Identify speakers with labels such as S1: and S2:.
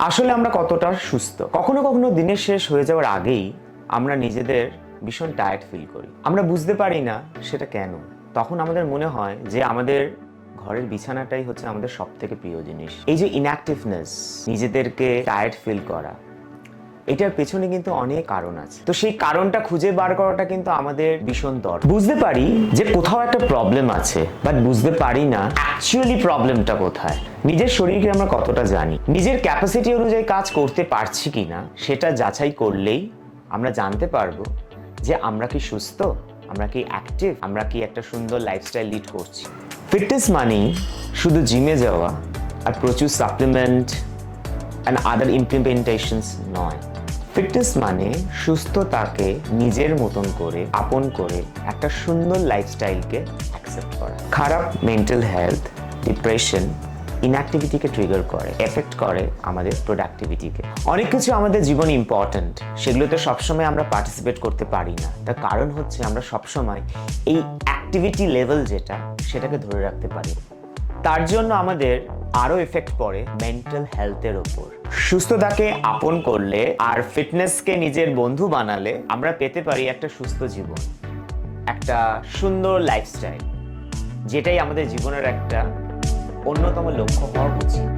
S1: আসলে আমরা কতটা সুস্থ? কখনো কখনো দিনের শেষ হয়ে যাওয়ার আগেই আমরা নিজেদের ভীষণ টায়ার্ড ফিল করি। আমরা বুঝতে পারি না সেটা কেন। তখন আমাদের মনে হয় যে আমাদের ঘরের বিছানাটাই হচ্ছে আমাদের সবথেকে প্রিয় জিনিস। এই যে ইনঅ্যাক্টিভনেস, নিজেদেরকে টায়ার্ড ফিল করা, এটার পেছনে কিন্তু অনেক কারণ আছে। তো সেই কারণটা খুঁজে বার করাটা কিন্তু আমাদের ভীষণ দরকার। বুঝতে পারি যে কোথাও একটা প্রবলেম আছে, বাট বুঝতে পারি না অ্যাকচুয়ালি প্রবলেমটা কোথায়। নিজের শরীরকে আমরা কতটা জানি, নিজের ক্যাপাসিটি অনুযায়ী কাজ করতে পারছি কিনা সেটা যাচাই করলেই আমরা জানতে পারবো যে আমরা কি সুস্থ, আমরা কি অ্যাক্টিভ, আমরা কি একটা সুন্দর লাইফস্টাইল লিড করছি। ফিটনেস মানেই শুধু জিমে যাওয়া আর প্রচুর সাপ্লিমেন্ট অ্যান্ড আদার ইমপ্লিমেন্টেশনস নয়। ফিটনেস মানে সুস্থতাকে নিজের মতন করে আপন করে একটা সুন্দর লাইফস্টাইলকে অ্যাকসেপ্ট করা। খারাপ মেন্টাল হেলথ, ডিপ্রেশন, ইনঅ্যাক্টিভিটিকে ট্রিগার করে, এফেক্ট করে আমাদের প্রোডাক্টিভিটিকে। অনেক কিছু আমাদের জীবনে ইম্পর্ট্যান্ট, সেগুলোতে সবসময় আমরা পার্টিসিপেট করতে পারি না। তার কারণ হচ্ছে আমরা সবসময় এই অ্যাক্টিভিটি লেভেল যেটা সেটাকে ধরে রাখতে পারি। তার জন্য আমাদের আরো এফেক্ট পড়ে মেন্টাল হেলথের ওপর। সুস্থতাকে আপন করলে আর ফিটনেসকে নিজের বন্ধু বানালে আমরা পেতে পারি একটা সুস্থ জীবন, একটা সুন্দর লাইফস্টাইল, যেটাই আমাদের জীবনের একটা অন্যতম লক্ষ্য হওয়া উচিত।